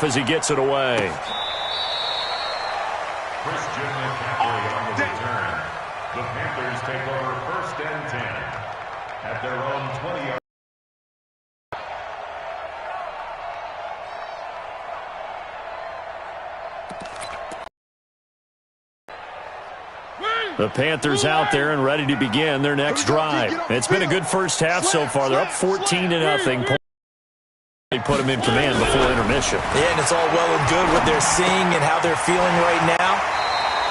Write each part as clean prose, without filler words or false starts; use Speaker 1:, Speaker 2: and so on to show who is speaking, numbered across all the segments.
Speaker 1: off as he gets it away.
Speaker 2: The Panthers take over 1st and 10 at their own 20-yard.
Speaker 1: The Panthers out there and ready to begin their next drive. It's been a good first half so far. They're up 14-0. They put them in command before intermission.
Speaker 3: Yeah, and it's all well and good what they're seeing and how they're feeling right now.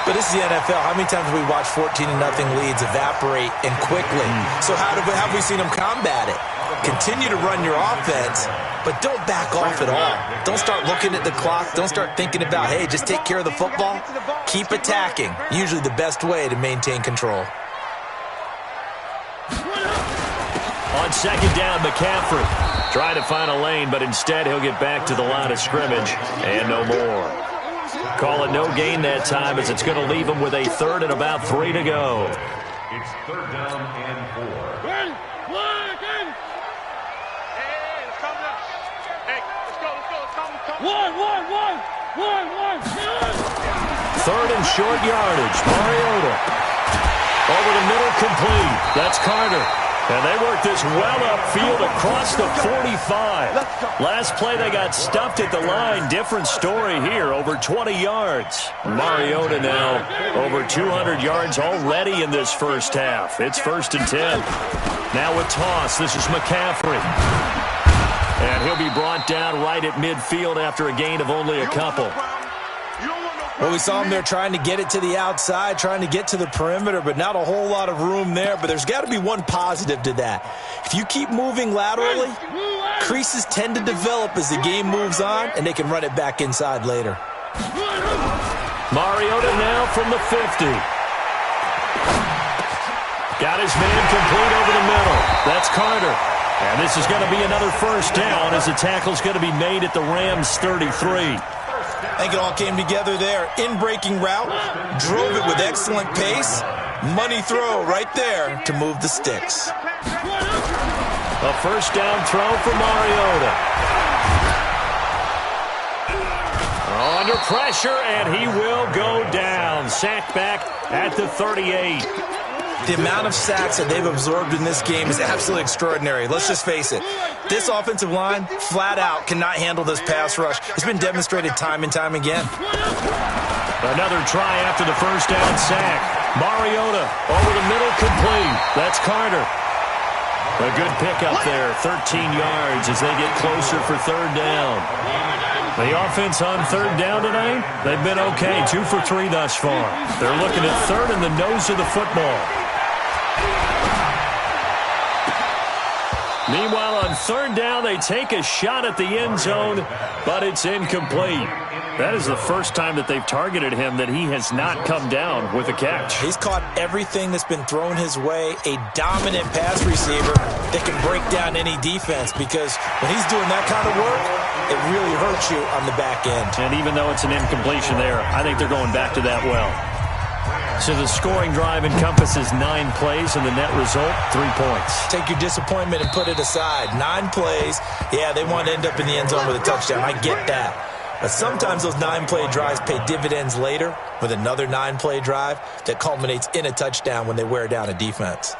Speaker 3: But this is the NFL. How many times have we watched 14-0 leads evaporate and quickly? So how have we seen them combat it? Continue to run your offense, but don't back off at all. Don't start looking at the clock. Don't start thinking about, hey, just take care of the football. Keep attacking. Usually the best way to maintain control.
Speaker 1: On 2nd down, McCaffrey trying to find a lane, but instead he'll get back to the line of scrimmage and no more. Call it no gain that time as it's going to leave him with a 3rd and about 3 to go.
Speaker 2: It's 3rd down and 4.
Speaker 1: Third and short yardage. Mariota. Over the middle, complete. That's Carter. And they work this well upfield across the 45. Last play, they got stuffed at the line. Different story here, over 20 yards. Mariota now over 200 yards already in this first half. It's 1st and 10. Now a toss. This is McCaffrey. And he'll be brought down right at midfield after a gain of only a couple.
Speaker 3: Well, we saw him there trying to get it to the outside, trying to get to the perimeter, but not a whole lot of room there. But there's got to be one positive to that. If you keep moving laterally, creases tend to develop as the game moves on, and they can run it back inside later.
Speaker 1: Mariota now from the 50. Got his man complete over the middle. That's Carter. And this is going to be another 1st down as the tackle's going to be made at the Rams' 33.
Speaker 3: I think it all came together there. In-breaking route, drove it with excellent pace. Money throw right there to move the sticks.
Speaker 1: A 1st down throw for Mariota. Under pressure, and he will go down. Sacked back at the 38.
Speaker 3: The amount of sacks that they've absorbed in this game is absolutely extraordinary. Let's just face it. This offensive line, flat out, cannot handle this pass rush. It's been demonstrated time and time again.
Speaker 1: Another try after the 1st down sack. Mariota over the middle, complete. That's Carter. A good pickup there, 13 yards as they get closer for 3rd down. The offense on 3rd down tonight, they've been okay, 2 for 3 thus far. They're looking at 3rd in the nose of the football. Meanwhile, on 3rd down, they take a shot at the end zone, but it's incomplete. That is the first time that they've targeted him that he has not come down with a catch.
Speaker 3: He's caught everything that's been thrown his way, a dominant pass receiver that can break down any defense, because when he's doing that kind of work, it really hurts you on the back end.
Speaker 1: And even though it's an incompletion there, I think they're going back to that well. So the scoring drive encompasses 9 plays, and the net result, 3 points.
Speaker 3: Take your disappointment and put it aside. 9 plays, yeah, they want to end up in the end zone with a touchdown. I get that. But sometimes those 9-play drives pay dividends later with another 9-play drive that culminates in a touchdown when they wear down a defense.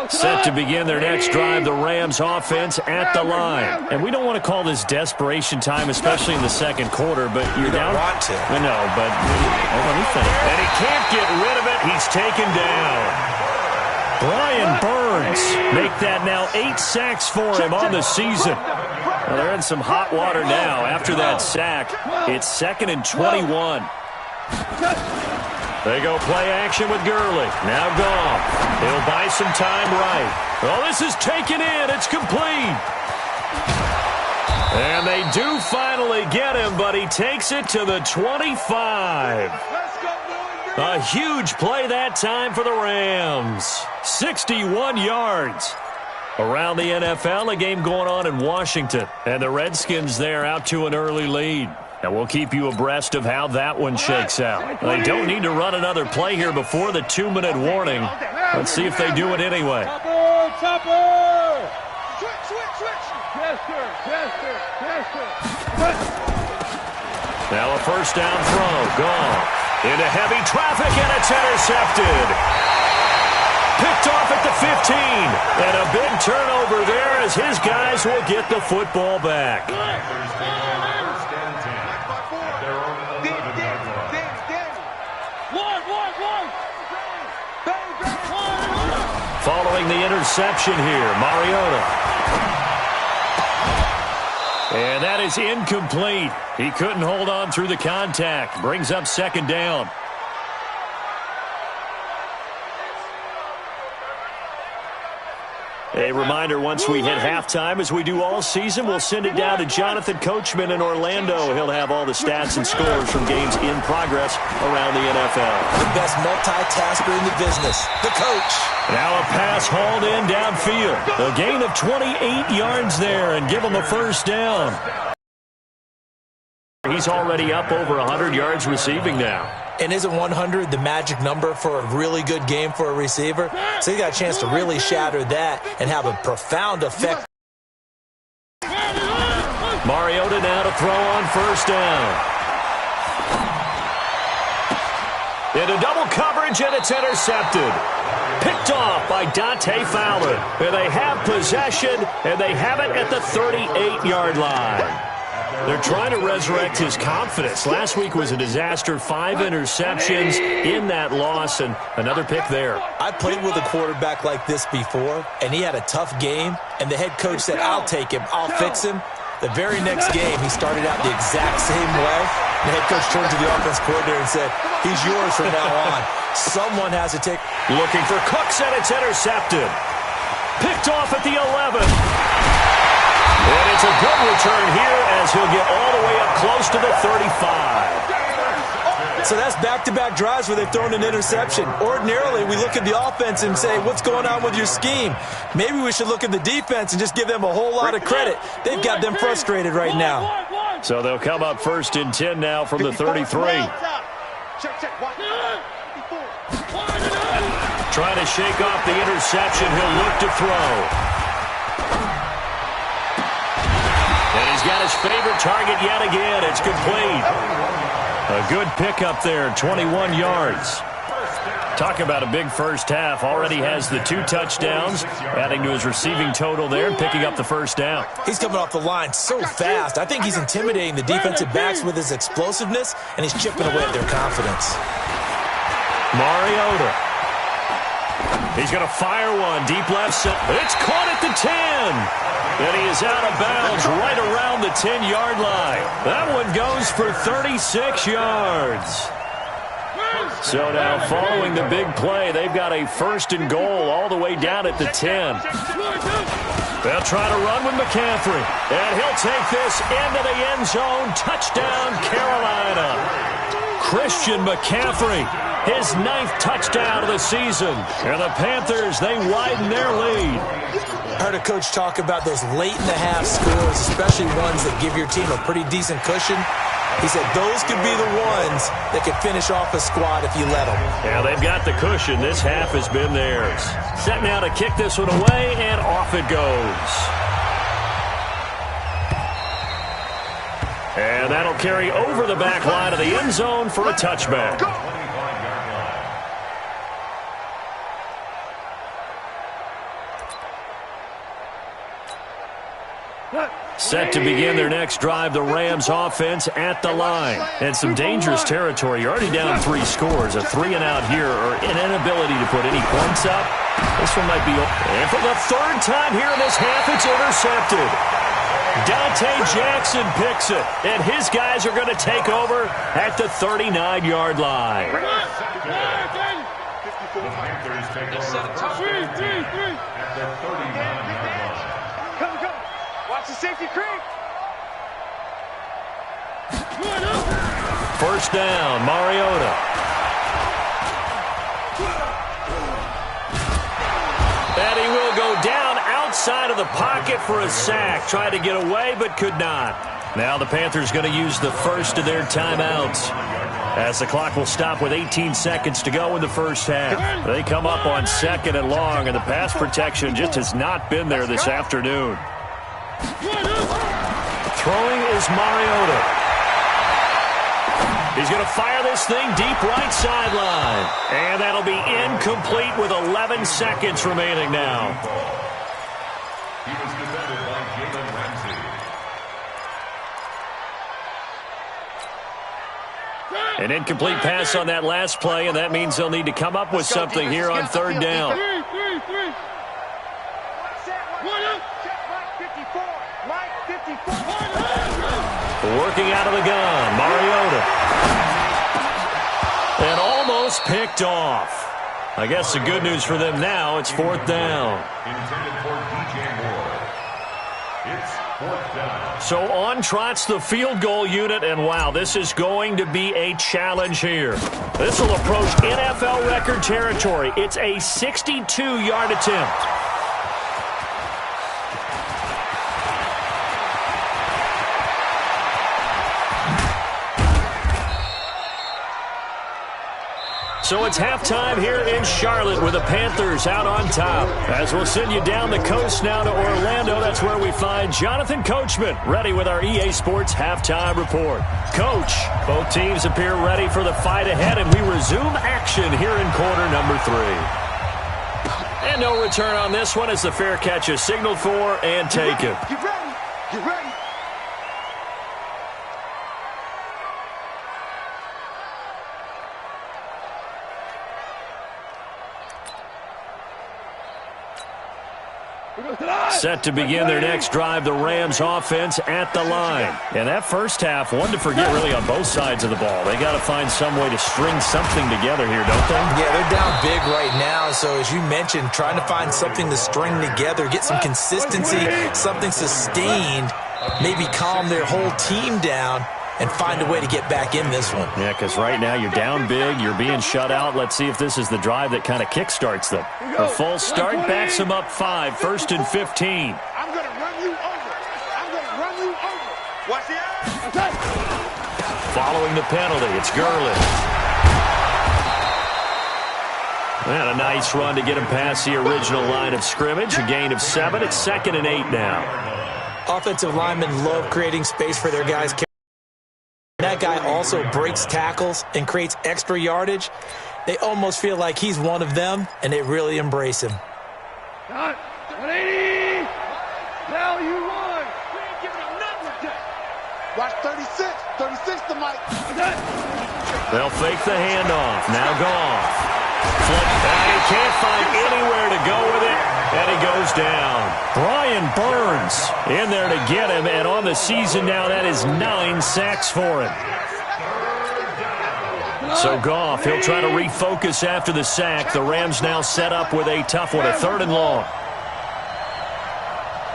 Speaker 1: Set to begin their next drive, the Rams offense at the line. And we don't want to call this desperation time, especially in the second quarter, but you're down.
Speaker 3: You don't want to.
Speaker 1: I know, but let me finish. And he can't get rid of it. He's taken down. Brian Burns make that now 8 sacks for him on the season. Well, they're in some hot water now after that sack. It's 2nd and 21. They go play action with Gurley. Now Goff. He'll buy some time right. Oh, this is taken in. It's complete. And they do finally get him, but he takes it to the 25. A huge play that time for the Rams. 61 yards. Around the NFL, a game going on in Washington. And the Redskins there out to an early lead. And we'll keep you abreast of how that one shakes out. They don't need to run another play here before the 2-minute warning. Let's see if they do it anyway. Now a first down throw. Gone. Into heavy traffic, and it's intercepted. Picked off at the 15. And a big turnover there as his guys will get the football back. Following the interception here, Mariota. And that is incomplete. He couldn't hold on through the contact. Brings up second down. A reminder, once we hit halftime, as we do all season, we'll send it down to Jonathan Coachman in Orlando. He'll have all the stats and scores from games in progress around the NFL.
Speaker 3: The best multitasker in the business, the coach.
Speaker 1: Now a pass hauled in downfield. A gain of 28 yards there and give him a first down. He's already up over 100 yards receiving now.
Speaker 3: And isn't 100 the magic number for a really good game for a receiver? So he got a chance to really shatter that and have a profound effect.
Speaker 1: Mariota now to throw on first down. Into double coverage, and it's intercepted. Picked off by Dante Fowler. And they have possession, and they have it at the 38-yard line. They're trying to resurrect his confidence. Last week was a disaster. 5 interceptions in that loss, and another pick there.
Speaker 3: I played with a quarterback like this before, and he had a tough game, and the head coach said, I'll take him, I'll fix him. The very next game, he started out the exact same way. The head coach turned to the offense coordinator and said, he's yours from now on. Someone has to take.
Speaker 1: Looking for Cooks, and it's intercepted. Picked off at the 11. And it's a good return here as he'll get all the way up close to the 35.
Speaker 3: So that's back-to-back drives where they've thrown an interception. Ordinarily, we look at the offense and say, what's going on with your scheme? Maybe we should look at the defense and just give them a whole lot of credit. They've got them frustrated right now.
Speaker 1: So they'll come up first and 10 now from the 33. Trying to shake off the interception. He'll look to throw. And he's got his favorite target yet again. It's complete. A good pickup there, 21 yards. Talk about a big first half. Already has the 2 touchdowns, adding to his receiving total there and picking up the first down.
Speaker 3: He's coming off the line so fast. I think he's intimidating the defensive backs with his explosiveness, and he's chipping away at their confidence.
Speaker 1: Mariota. He's going to fire one deep left side. It's caught at the 10. And he is out of bounds right around the 10-yard line. That one goes for 36 yards. So now following the big play, they've got a first and goal all the way down at the 10. They'll try to run with McCaffrey. And he'll take this into the end zone. Touchdown, Carolina. Christian McCaffrey, his 9th touchdown of the season. And the Panthers, they widen their lead.
Speaker 3: I heard a coach talk about those late-in-the-half scores, especially ones that give your team a pretty decent cushion. He said those could be the ones that could finish off a squad if you let them.
Speaker 1: Yeah, they've got the cushion. This half has been theirs. Set now to kick this one away, and off it goes. And that'll carry over the back line of the end zone for a touchback. Set to begin their next drive, the Rams offense at the line. And some dangerous territory. You're already down 3 scores. A 3-and-out here or an inability to put any points up. This one might be. And for the 3rd time here in this half, it's intercepted. Dante Jackson picks it. And his guys are going to take over at the 39-yard line.
Speaker 2: The Panthers take over at the 39-yard line.
Speaker 4: Watch the safety creep.
Speaker 1: First down, Mariota. And he will go down outside of the pocket for a sack. Tried to get away, but could not. Now the Panthers going to use the first of their timeouts, as the clock will stop with 18 seconds to go in the first half. They come up on 2nd and long, and the pass protection just has not been there this afternoon. Throwing is Mariota. He's going to fire this thing deep right sideline. And that'll be incomplete with 11 seconds remaining now.
Speaker 2: He was defended by Jalen Ramsey.
Speaker 1: An incomplete pass on that last play, and that means they'll need to come up with something here on third down. Working out of the gun, Mariota. And almost picked off. I guess the good news for them now, it's fourth down.
Speaker 2: Intended for DJ Moore. It's fourth down.
Speaker 1: So on trots the field goal unit, and wow, this is going to be a challenge here. This will approach NFL record territory. It's a 62-yard attempt. So it's halftime here in Charlotte with the Panthers out on top. As we'll send you down the coast now to Orlando, that's where we find Jonathan Coachman, ready with our EA Sports halftime report. Coach, both teams appear ready for the fight ahead, and we resume action here in quarter number 3. And no return on this one as the fair catch is signaled for and taken.
Speaker 4: Get ready. Get ready.
Speaker 1: Set to begin their next drive, the Rams offense at the line. And that first half, one to forget really on both sides of the ball. They got to find some way to string something together here, don't they?
Speaker 3: Yeah, they're down big right now. So as you mentioned, trying to find something to string together, get some consistency, something sustained, maybe calm their whole team down and find a way to get back in this one.
Speaker 1: Yeah, because right now you're down big, you're being shut out. Let's see if this is the drive that kind of kickstarts them. A false start backs them up 5, first and 15.
Speaker 4: I'm going to run you over. I'm going to run you over. Watch the eye.
Speaker 1: Following the penalty, it's Gurley. And a nice run to get him past the original line of scrimmage. A gain of 7. It's 2nd and 8 now.
Speaker 3: Offensive linemen love creating space for their guys. That guy also breaks tackles and creates extra yardage. They almost feel like he's one of them, and they really embrace him.
Speaker 4: 180. Now you won. We ain't giving him nothing. Watch 36. 36 to Mike.
Speaker 1: They'll fake the handoff. Now Goff. Flip. And he can't find anywhere to go with it, and he goes down. Brian Burns in there to get him, and on the season now, that is 9 sacks for him. So Goff, he'll try to refocus after the sack. The Rams now set up with a tough one, a 3rd and long.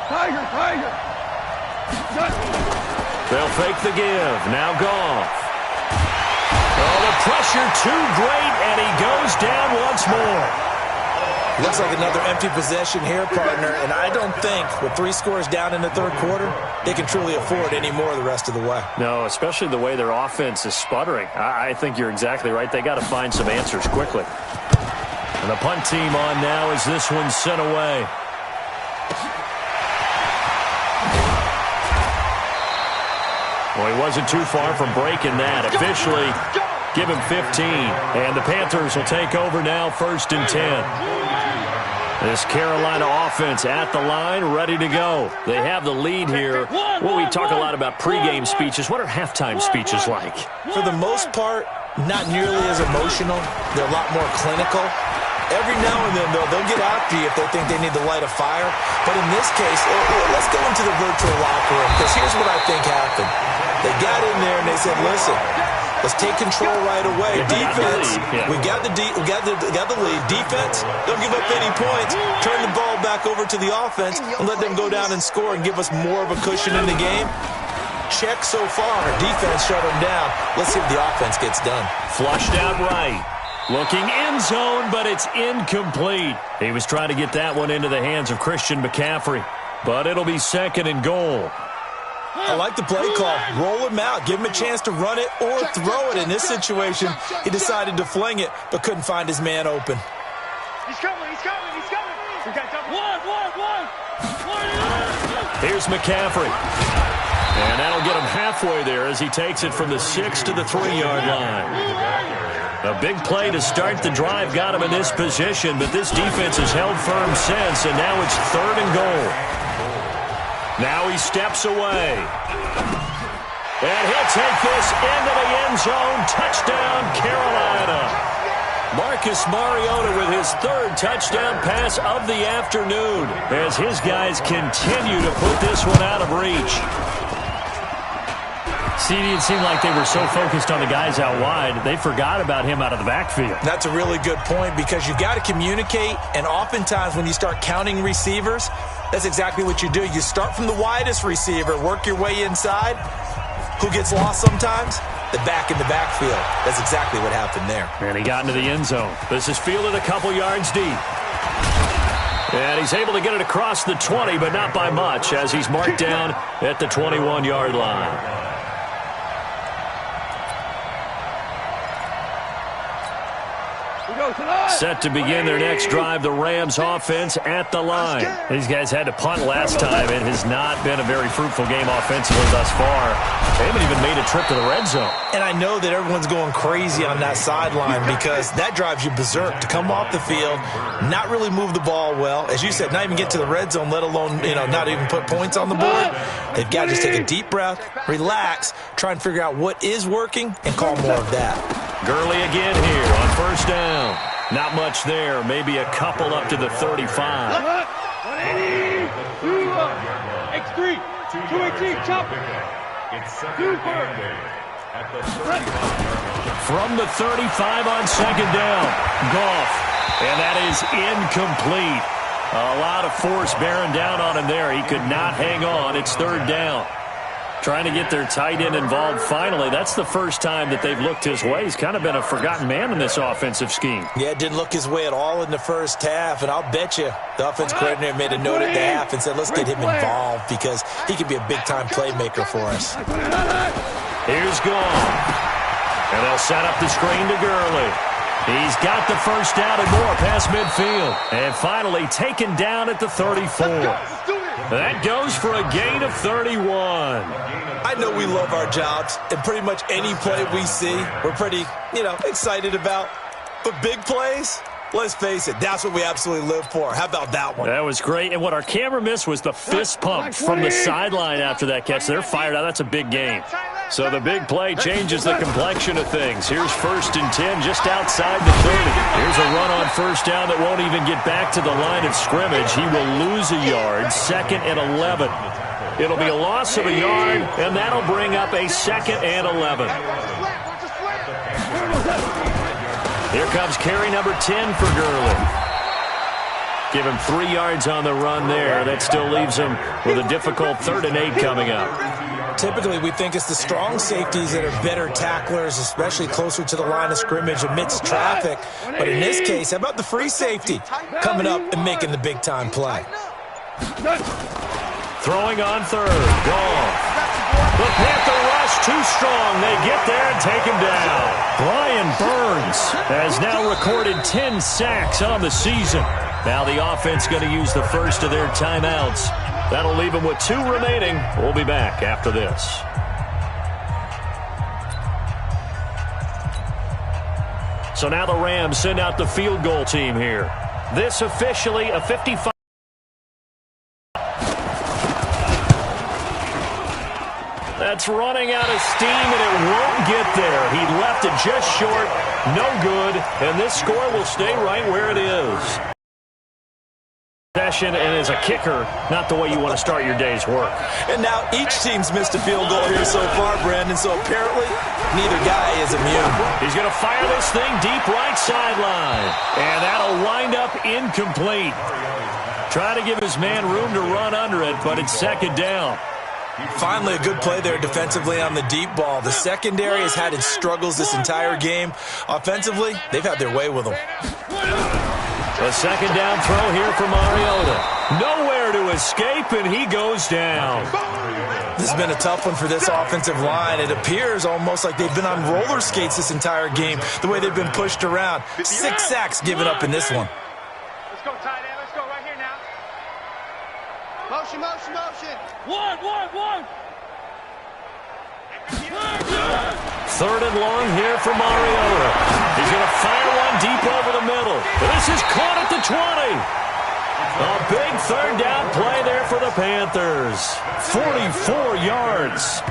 Speaker 4: Tiger.
Speaker 1: They'll fake the give. Now Goff. Oh, the pressure too great, and he goes down once more.
Speaker 3: Looks like another empty possession here, partner, and I don't think with 3 scores down in the 3rd quarter, they can truly afford any more the rest of the way.
Speaker 1: No, especially the way their offense is sputtering. I think you're exactly right. They got to find some answers quickly. And the punt team on now as this one's sent away. Well, he wasn't too far from breaking that. Officially, give him 15. And the Panthers will take over now, 1st and 10. This Carolina offense at the line, ready to go. They have the lead here. Well, we talk a lot about pregame speeches. What are halftime speeches like?
Speaker 3: For the most part, not nearly as emotional. They're a lot more clinical. Every now and then, though, they'll get after you if they think they need to light a fire. But in this case, let's go into the virtual locker room, because here's what I think happened. They got in there and they said, listen, let's take control right away. Defense, we got the lead. Defense, don't give up any points. Turn the ball back over to the offense and let them go down and score and give us more of a cushion in the game. Check so far. Defense shut them down. Let's see if the offense gets done.
Speaker 1: Flushed out right. Looking end zone, but it's incomplete. He was trying to get that one into the hands of Christian McCaffrey. But it'll be 2nd and goal.
Speaker 3: I like the play call. Roll him out. Give him a chance to run it or throw it. In this situation, he decided to fling it, but couldn't find his man open.
Speaker 4: He's coming. We got double. One.
Speaker 1: Here's McCaffrey. And that'll get him halfway there as he takes it from the 6 to the 3-yard line. A big play to start the drive got him in this position, but this defense has held firm since, and now it's 3rd and goal. Now he steps away. And he'll take this into the end zone. Touchdown, Carolina. Marcus Mariota with his 3rd touchdown pass of the afternoon as his guys continue to put this one out of reach. CD, it seemed like they were so focused on the guys out wide, they forgot about him out of the backfield.
Speaker 3: That's a really good point because you've got to communicate, and oftentimes when you start counting receivers, that's exactly what you do. You start from the widest receiver, work your way inside. Who gets lost sometimes? The back in the backfield. That's exactly what happened there.
Speaker 1: And he got into the end zone. This is fielded a couple yards deep. And he's able to get it across the 20, but not by much, as he's marked down at the 21-yard line. Set to begin their next drive, the Rams offense at the line. These guys had to punt last time. It has not been a very fruitful game offensively thus far. They haven't even made a trip to the red zone.
Speaker 3: And I know that everyone's going crazy on that sideline because that drives you berserk to come off the field, not really move the ball well. As you said, not even get to the red zone, let alone, not even put points on the board. They've got to just take a deep breath, relax, try and figure out what is working, and call more of that.
Speaker 1: Gurley again here on 1st down. Not much there. Maybe a couple up to the 35.
Speaker 4: 180, X3, 218, chop.
Speaker 2: It's 2nd at the 35.
Speaker 1: From the 35 on 2nd down. Goff. And that is incomplete. A lot of force bearing down on him there. He could not hang on. It's 3rd down. Trying to get their tight end involved finally. That's the first time that they've looked his way. He's kind of been a forgotten man in this offensive scheme.
Speaker 3: Yeah, it didn't look his way at all in the first half, and I'll bet you the offense coordinator made a note at the half and said, let's get him involved because he could be a big-time playmaker for us.
Speaker 1: Here's Goff. And they'll set up the screen to Gurley. He's got the 1st down and more past midfield. And finally taken down at the 34. That goes for a gain of 31.
Speaker 3: I know we love our jobs, and pretty much any play we see, we're pretty, excited about. But big plays, let's face it, that's what we absolutely live for. How about that one?
Speaker 1: That was great. And what our camera missed was the fist pump from the sideline after that catch. They're fired out. That's a big gain. So the big play changes the complexion of things. Here's 1st and 10 just outside the 30. Here's a run on 1st down that won't even get back to the line of scrimmage. He will lose a yard. 2nd and 11. It'll be a loss of a yard, and that'll bring up a 2nd and 11. Here comes carry number 10 for Gurley. Give him 3 yards on the run there. That still leaves him with a difficult 3rd and 8 coming up.
Speaker 3: Typically, we think it's the strong safeties that are better tacklers, especially closer to the line of scrimmage amidst traffic. But in this case, how about the free safety coming up and making the big-time play?
Speaker 1: Throwing on 3rd. Goff. The Panther rush too strong. They get there and take him down. Brian Burns has now recorded 10 sacks on the season. Now the offense going to use the first of their timeouts. That'll leave them with 2 remaining. We'll be back after this. So now the Rams send out the field goal team here. This officially a 55. That's running out of steam, and it won't get there. He left it just short. No good, and this score will stay right where it is. Possession, and as a kicker, not the way you want to start your day's work.
Speaker 3: And now each team's missed a field goal here so far, Brandon, so apparently neither guy is immune.
Speaker 1: He's going to fire this thing deep right sideline, and that'll wind up incomplete. Try to give his man room to run under it, but it's 2nd down.
Speaker 3: Finally, a good play there defensively on the deep ball. The secondary has had its struggles this entire game. Offensively, they've had their way with them.
Speaker 1: A 2nd down throw here for Mariota. Nowhere to escape, and he goes down.
Speaker 3: This has been a tough one for this offensive line. It appears almost like they've been on roller skates this entire game, the way they've been pushed around. 6 sacks given up in this one.
Speaker 4: Let's go, tight end. Let's go right here now. Motion, motion, motion. One.
Speaker 1: Third and long here for Mariota. He's going to fire one deep over the middle. This is caught at the 20. A big third down play there for the Panthers. 44 yards.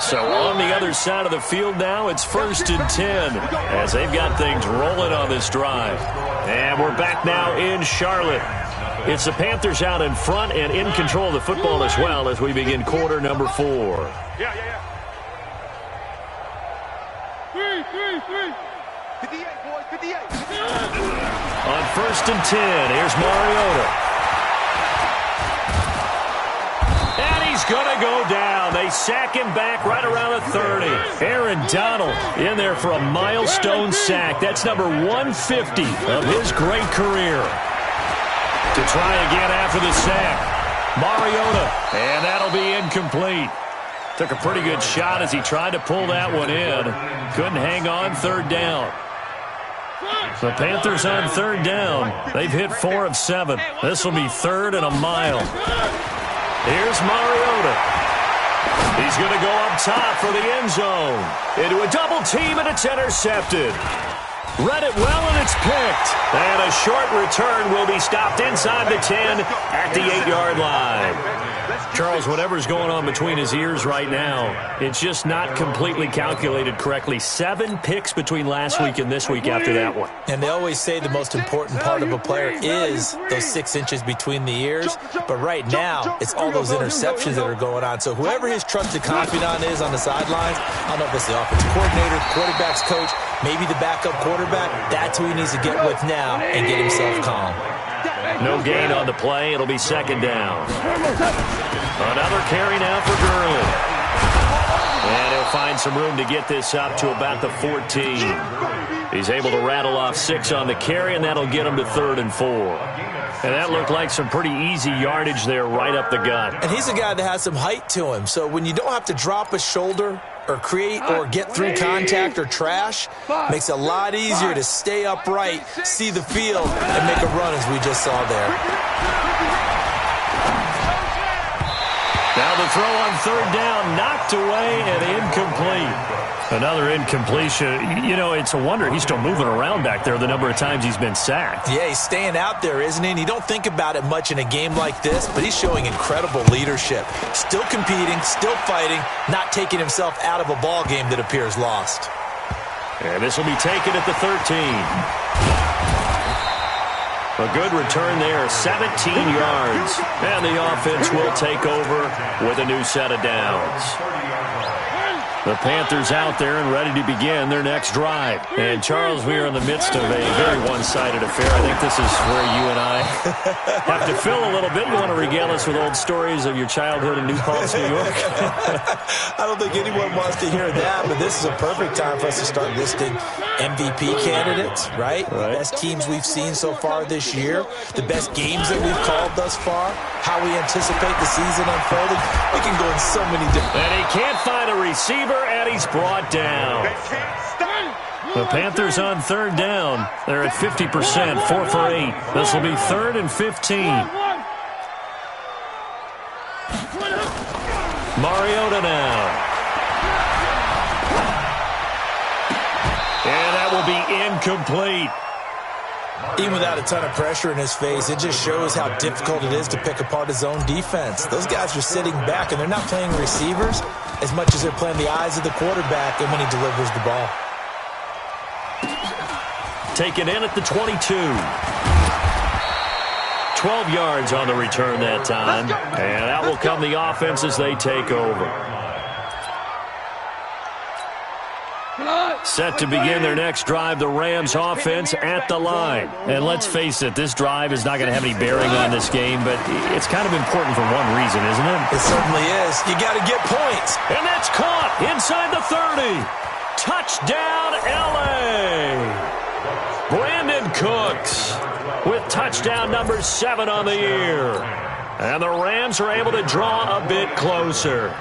Speaker 1: So on the other side of the field now, it's 1st and 10 as they've got things rolling on this drive. And we're back now in Charlotte. It's the Panthers out in front and in control of the football as well as we begin quarter number 4.
Speaker 4: Yeah. 58, boys, 58.
Speaker 1: On 1st and 10, here's Mariota. And he's going to go down. They sack him back right around the 30. Aaron Donald in there for a milestone sack. That's number 150 of his great career. To try again after the sack. Mariota, and that'll be incomplete. Took a pretty good shot as he tried to pull that one in. Couldn't hang on, 3rd down. The Panthers on 3rd down. They've hit 4 of 7. This will be 3rd and a mile. Here's Mariota. He's going to go up top for the end zone. Into a double team, and it's intercepted. Read it well, and it's picked. And a short return will be stopped inside the 10 at the 8-yard line. Charles, whatever's going on between his ears right now, it's just not completely calculated correctly. 7 picks between last week and this week after that one.
Speaker 3: And they always say the most important part of a player is those 6 inches between the ears. But right now, it's all those interceptions that are going on. So whoever his trusted confidant is on the sidelines, I don't know if it's the offensive coordinator, quarterback's coach, maybe the backup quarterback, that's who he needs to get with now and get himself calm.
Speaker 1: No gain on the play. It'll be 2nd down. Another carry now for Gurley. And he'll find some room to get this up to about the 14. He's able to rattle off 6 on the carry, and that'll get him to 3rd and 4. And that looked like some pretty easy yardage there right up the gut.
Speaker 3: And he's a guy that has some height to him. So when you don't have to drop a shoulder or create or get through contact or trash, makes it a lot easier to stay upright, see the field, and make a run as we just saw there.
Speaker 1: Now the throw on 3rd down, knocked away and incomplete. Another incompletion. You know, it's a wonder he's still moving around back there the number of times he's been sacked.
Speaker 3: Yeah, he's staying out there, isn't he? And you don't think about it much in a game like this, but he's showing incredible leadership. Still competing, still fighting, not taking himself out of a ball game that appears lost.
Speaker 1: And this will be taken at the 13. A good return there, 17 yards. And the offense will take over with a new set of downs. The Panthers out there and ready to begin their next drive. And, Charles, we are in the midst of a very one-sided affair. I think this is where you and I have to fill a little bit. You want to regale us with old stories of your childhood in New Paltz, New York?
Speaker 3: I don't think anyone wants to hear that, but this is a perfect time for us to start listing MVP candidates, right? The best teams we've seen so far this year, the best games that we've called thus far, how we anticipate the season unfolding. We can go in so many different...
Speaker 1: And he can't find a receiver, and he's brought down. The Panthers on 3rd down. They're at 50%, 4 for 8. This will be 3rd and 15. Mariota now. And that will be incomplete.
Speaker 3: Even without a ton of pressure in his face, it just shows how difficult it is to pick apart his own defense. Those guys are sitting back, and they're not playing receivers as much as they're playing the eyes of the quarterback and when he delivers the ball.
Speaker 1: Taken in at the 22. 12 yards on the return that time. And out will come the offense as they take over. Set to begin their next drive, the Rams offense at the line. And let's face it, this drive is not going to have any bearing on this game, but it's kind of important for one reason, isn't it?
Speaker 3: It certainly is. You got to get points.
Speaker 1: And that's caught inside the 30. Touchdown, L.A. Brandon Cooks with touchdown number 7 on the year. And the Rams are able to draw a bit closer.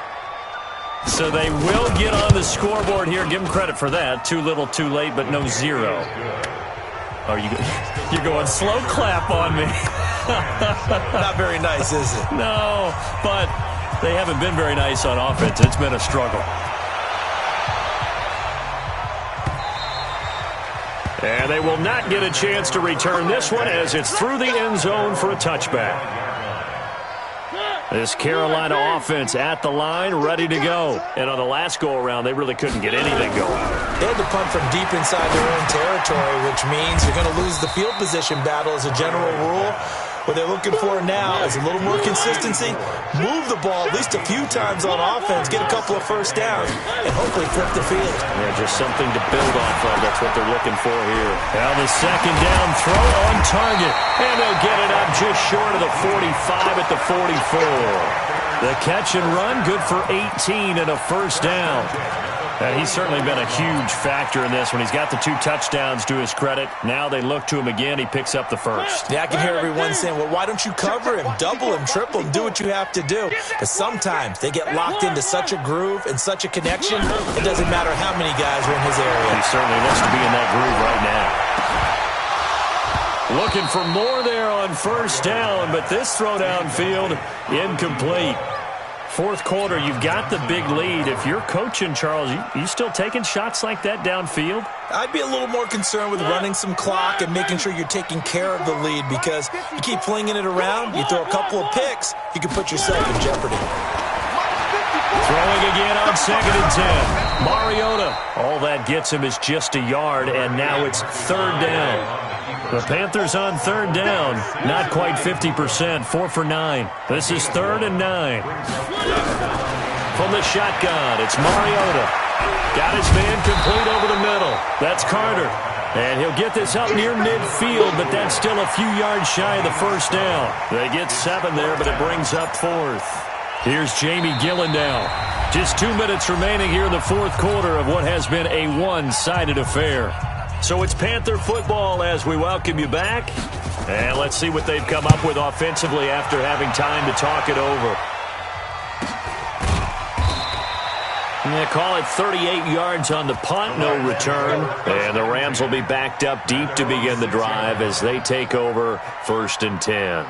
Speaker 1: So they will get on the scoreboard here. Give them credit for that. Too little, too late, but no 0. Oh, you're going slow clap on me.
Speaker 3: Not very nice, is it?
Speaker 1: No, but they haven't been very nice on offense. It's been a struggle. And they will not get a chance to return this one as it's through the end zone for a touchback. This Carolina offense at the line, ready to go. And on the last go-around, they really couldn't get anything going.
Speaker 3: They had to punt from deep inside their own territory, which means you're going to lose the field position battle as a general rule. What they're looking for now is a little more consistency, move the ball at least a few times on offense, get a couple of first downs, and hopefully flip the field.
Speaker 1: Yeah, just something to build off of. That's what they're looking for here. Now the second down throw on target, and they'll get it up just short of the 45 at the 44. The catch and run, good for 18 and a first down. And he's certainly been a huge factor in this one. He's got the 2 touchdowns to his credit. Now they look to him again. He picks up the first.
Speaker 3: Yeah, I can hear everyone saying, well, why don't you cover him, double him, triple him, do what you have to do. But sometimes they get locked into such a groove and such a connection, it doesn't matter how many guys are in his area.
Speaker 1: He certainly looks to be in that groove right now. Looking for more there on first down, but this throw downfield incomplete. Fourth quarter, you've got the big lead. If you're coaching, Charles, you still taking shots like that downfield?
Speaker 3: I'd be a little more concerned with running some clock and making sure you're taking care of the lead, because you keep flinging it around, you throw a couple of picks, you can put yourself in jeopardy.
Speaker 1: Throwing again on 2nd and 10. Mariota. All that gets him is just a yard, and now it's 3rd down. The Panthers on 3rd down. Not quite 50%. 4 for 9. This is 3rd and 9. From the shotgun, it's Mariota. Got his man complete over the middle. That's Carter. And he'll get this up near midfield, but that's still a few yards shy of the first down. They get 7 there, but it brings up 4th. Here's Jamie Gillen now. Just 2 minutes remaining here in the fourth quarter of what has been a one-sided affair. So it's Panther football as we welcome you back. And let's see what they've come up with offensively after having time to talk it over. And they call it 38 yards on the punt, no return. And the Rams will be backed up deep to begin the drive as they take over 1st and 10.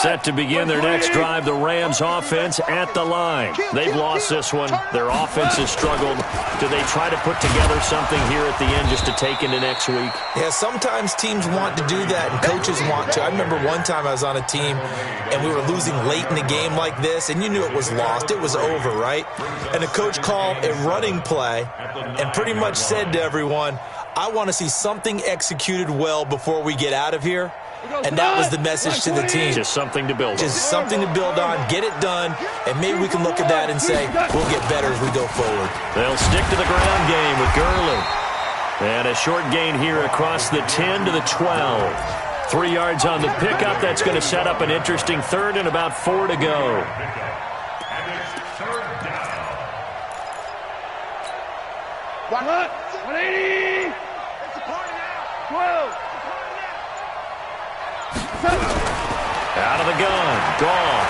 Speaker 1: Set to begin their next drive, the Rams offense at the line. They've lost this one. Their offense has struggled. Do they try to put together something here at the end just to take into next week?
Speaker 3: Yeah, sometimes teams want to do that and coaches want to. I remember one time I was on a team and we were losing late in the game like this, and you knew it was lost. It was over, right? And the coach called a running play and pretty much said to everyone, I want to see something executed well before we get out of here. And that was the message to the team.
Speaker 1: Just something to build on.
Speaker 3: Just something to build on, get it done, and maybe we can look at that and say, we'll get better as we go forward.
Speaker 1: They'll stick to the ground game with Gurley. And a short gain here across the 10 to the 12. 3 yards on the pickup. That's going to set up an interesting 3rd and about 4 to go.
Speaker 4: What? 180! It's a party now! 12!
Speaker 1: Out of the gun. Goff.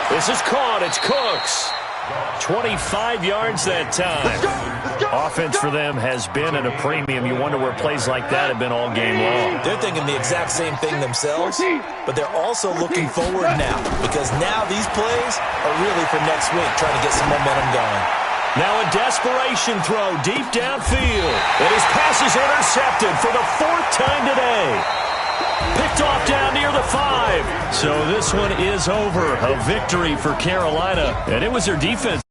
Speaker 1: This is caught. It's Cooks. 25 yards that time. Offense for them has been at a premium. You wonder where plays like that have been all game long.
Speaker 3: They're thinking the exact same thing themselves, but they're also looking forward now, because now these plays are really for next week, trying to get some momentum going.
Speaker 1: Now a desperation throw deep downfield. And his pass is intercepted for the 4th time today. Picked off down near the 5. So this one is over. A victory for Carolina. And it was their defense.